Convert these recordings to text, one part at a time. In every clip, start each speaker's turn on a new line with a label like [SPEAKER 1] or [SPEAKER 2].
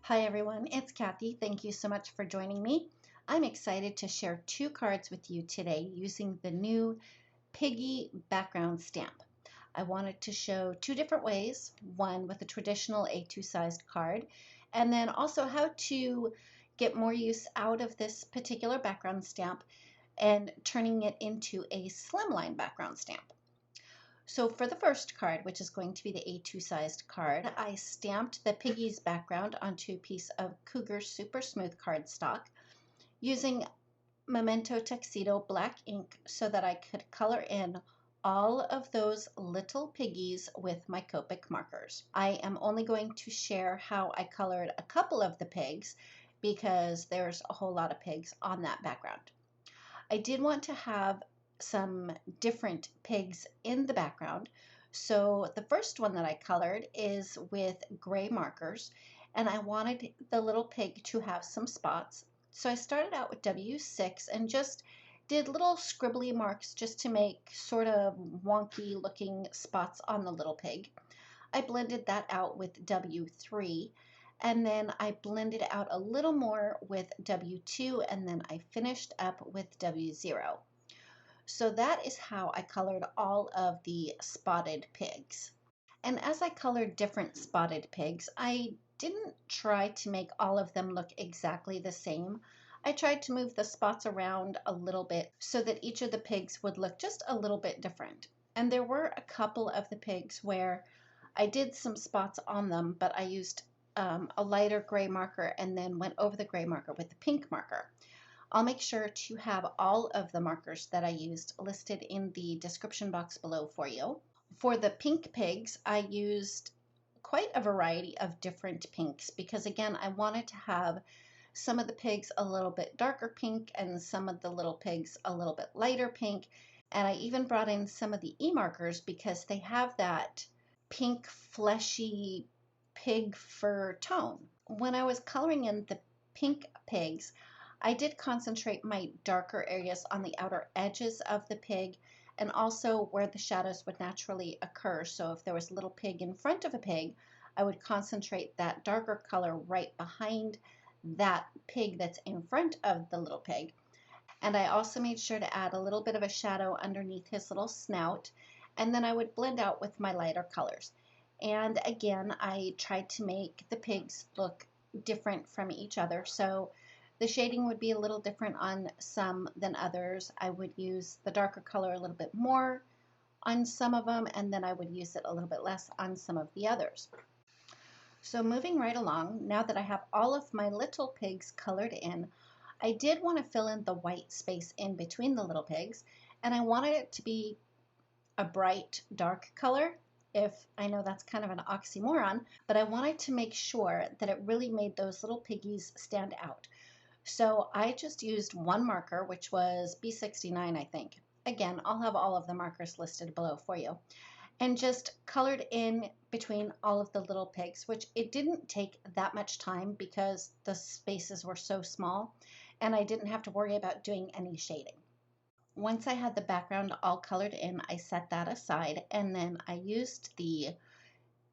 [SPEAKER 1] Hi everyone, it's Kathy. Thank you so much for joining me. I'm excited to share two cards with you today using the new Piggie Background Stamp. I wanted to show two different ways, one with a traditional A2 sized card, and then also how to get more use out of this particular background stamp and turning it into a slimline background stamp. So for the first card, which is going to be the A2 sized card, I stamped the Piggie's background onto a piece of Cougar Super Smooth cardstock using Memento Tuxedo black ink so that I could color in all of those little piggies with my Copic markers. I am only going to share how I colored a couple of the pigs because there's a whole lot of pigs on that background. I did want to have some different pigs in the background. So the first one that I colored is with gray markers, and I wanted the little pig to have some spots. So I started out with W6 and just did little scribbly marks just to make sort of wonky looking spots on the little pig. I blended that out with W3, and then I blended out a little more with W2, and then I finished up with W0. So that is how I colored all of the spotted pigs. And as I colored different spotted pigs, I didn't try to make all of them look exactly the same. I tried to move the spots around a little bit so that each of the pigs would look just a little bit different. And there were a couple of the pigs where I did some spots on them, but I used a lighter gray marker and then went over the gray marker with the pink marker. I'll make sure to have all of the markers that I used listed in the description box below for you. For the pink pigs, I used quite a variety of different pinks because again, I wanted to have some of the pigs a little bit darker pink and some of the little pigs a little bit lighter pink. And I even brought in some of the E markers because they have that pink fleshy pig fur tone. When I was coloring in the pink pigs, I did concentrate my darker areas on the outer edges of the pig and also where the shadows would naturally occur. So if there was a little pig in front of a pig, I would concentrate that darker color right behind that pig that's in front of the little pig. And I also made sure to add a little bit of a shadow underneath his little snout, and then I would blend out with my lighter colors. And again, I tried to make the pigs look different from each other. So the shading would be a little different on some than others. I would use the darker color a little bit more on some of them, and then I would use it a little bit less on some of the others. So moving right along, now that I have all of my little pigs colored in, I did want to fill in the white space in between the little pigs, and I wanted it to be a bright, dark color. If I know that's kind of an oxymoron, but I wanted to make sure that it really made those little piggies stand out. So I just used one marker, which was B69, I think. Again, I'll have all of the markers listed below for you. And just colored in between all of the little pigs, which it didn't take that much time because the spaces were so small and I didn't have to worry about doing any shading. Once I had the background all colored in, I set that aside and then I used the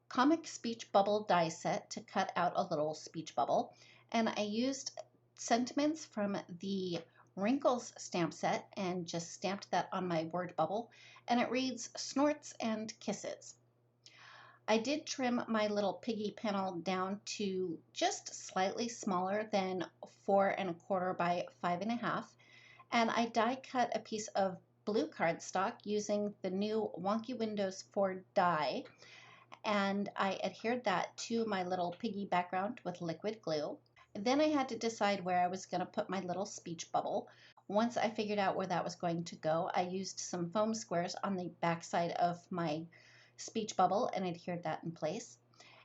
[SPEAKER 1] Comic Speech Bubble die set to cut out a little speech bubble, and I used sentiments from the Wrinkles stamp set and just stamped that on my word bubble, and it reads Snorts and Kisses. I did trim my little piggy panel down to just slightly smaller than 4 1/4 by 5 1/2, and I die cut a piece of blue cardstock using the new Wonky Windows 4 die, and I adhered that to my little piggy background with liquid glue. Then I had to decide where I was going to put my little speech bubble. Once I figured out where that was going to go, I used some foam squares on the back side of my speech bubble and adhered that in place.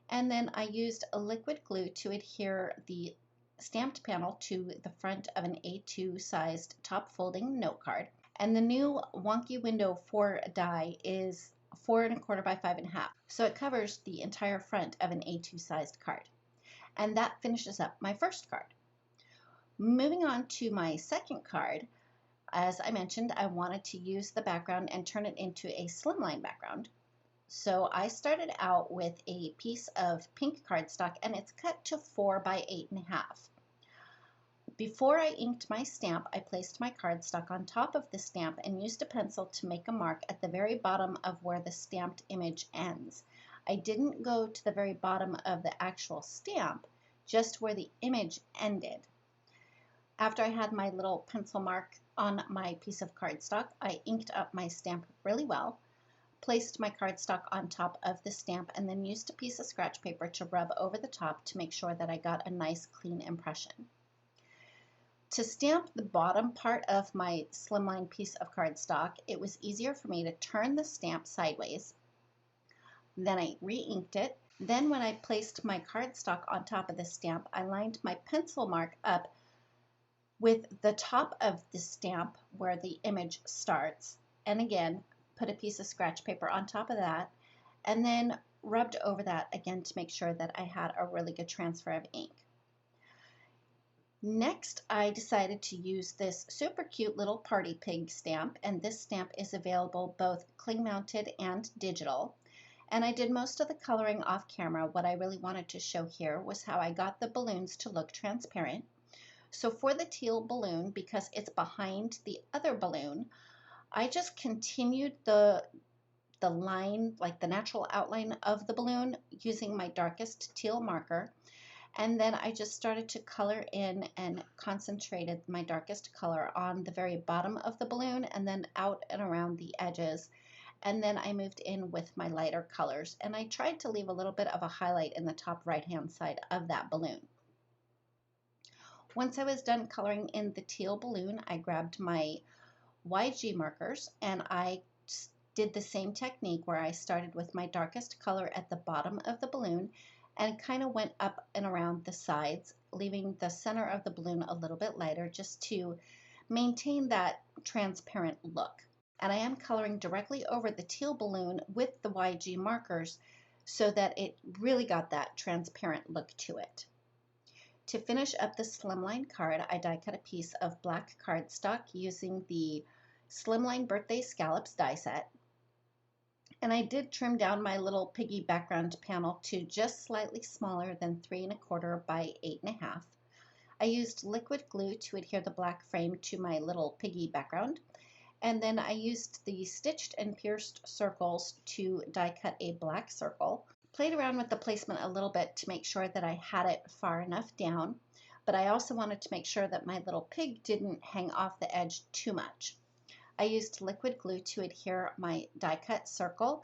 [SPEAKER 1] And then I used a liquid glue to adhere the stamped panel to the front of an A2 sized top folding note card. And the new Wonky Window 4 die is 4 1/4 by 5 1/2. So it covers the entire front of an A2 sized card. And that finishes up my first card. Moving on to my second card, as I mentioned, I wanted to use the background and turn it into a slimline background. So I started out with a piece of pink cardstock, and it's cut to 4 by 8.5. Before I inked my stamp, I placed my cardstock on top of the stamp and used a pencil to make a mark at the very bottom of where the stamped image ends. I didn't go to the very bottom of the actual stamp, just where the image ended. After I had my little pencil mark on my piece of cardstock, I inked up my stamp really well, placed my cardstock on top of the stamp, and then used a piece of scratch paper to rub over the top to make sure that I got a nice clean impression. To stamp the bottom part of my slimline piece of cardstock, it was easier for me to turn the stamp sideways. Then I re-inked it. Then when I placed my cardstock on top of the stamp, I lined my pencil mark up with the top of the stamp where the image starts, and again put a piece of scratch paper on top of that, and then rubbed over that again to make sure that I had a really good transfer of ink. Next, I decided to use this super cute little party pig stamp, and this stamp is available both cling mounted and digital. And I did most of the coloring off camera. What I really wanted to show here was how I got the balloons to look transparent. So for the teal balloon, because it's behind the other balloon, I just continued the line, like the natural outline of the balloon, using my darkest teal marker. And then I just started to color in and concentrated my darkest color on the very bottom of the balloon and then out and around the edges. And then I moved in with my lighter colors, and I tried to leave a little bit of a highlight in the top right-hand side of that balloon. Once I was done coloring in the teal balloon, I grabbed my YG markers and I did the same technique where I started with my darkest color at the bottom of the balloon and kind of went up and around the sides, leaving the center of the balloon a little bit lighter just to maintain that transparent look. And I am coloring directly over the teal balloon with the YG markers so that it really got that transparent look to it. To finish up the slimline card, I die cut a piece of black cardstock using the Slimline Birthday Scallops die set. And I did trim down my little piggy background panel to just slightly smaller than 3 1/4 by 8.5. I used liquid glue to adhere the black frame to my little piggy background. And then I used the stitched and pierced circles to die cut a black circle. Played around with the placement a little bit to make sure that I had it far enough down, but I also wanted to make sure that my little pig didn't hang off the edge too much. I used liquid glue to adhere my die cut circle,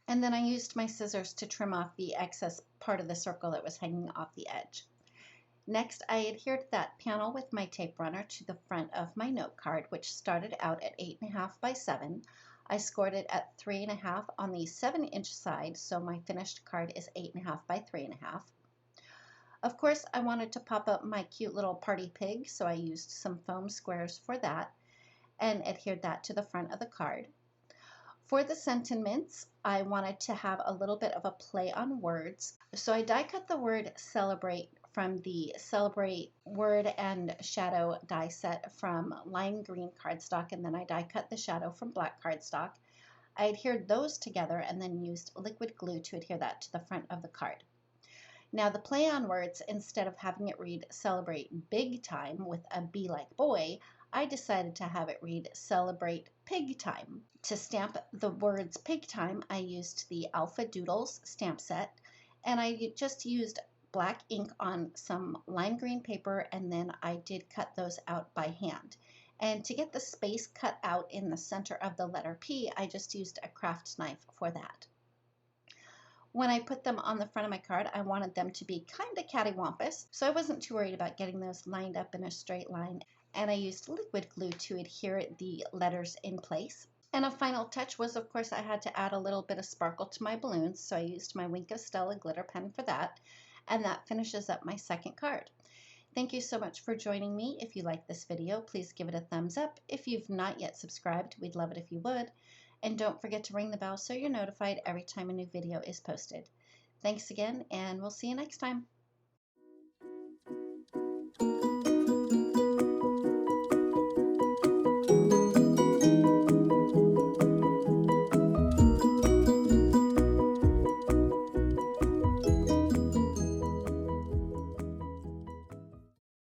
[SPEAKER 1] and then I used my scissors to trim off the excess part of the circle that was hanging off the edge. Next, I adhered that panel with my tape runner to the front of my note card, which started out at 8.5 by 7. I scored it at 3.5 on the 7-inch side, so my finished card is 8.5 by 3.5. Of course, I wanted to pop up my cute little party pig, so I used some foam squares for that and adhered that to the front of the card. For the sentiments, I wanted to have a little bit of a play on words, so I die cut the word celebrate from the Celebrate Word and Shadow die set from lime green cardstock, and then I die cut the shadow from black cardstock. I adhered those together and then used liquid glue to adhere that to the front of the card. Now the play on words, instead of having it read Celebrate Big Time with a B like boy, I decided to have it read Celebrate Pig Time. To stamp the words Pig Time, I used the Alpha Doodles stamp set, and I just used black ink on some lime green paper, and then I did cut those out by hand. And to get the space cut out in the center of the letter P, I just used a craft knife for that. When I put them on the front of my card, I wanted them to be kind of cattywampus, so I wasn't too worried about getting those lined up in a straight line, and I used liquid glue to adhere the letters in place. And a final touch was, of course, I had to add a little bit of sparkle to my balloons, so I used my Wink of Stella glitter pen for that. And that finishes up my second card. Thank you so much for joining me. If you like this video, please give it a thumbs up. If you've not yet subscribed, we'd love it if you would. And don't forget to ring the bell so you're notified every time a new video is posted. Thanks again, and we'll see you next time.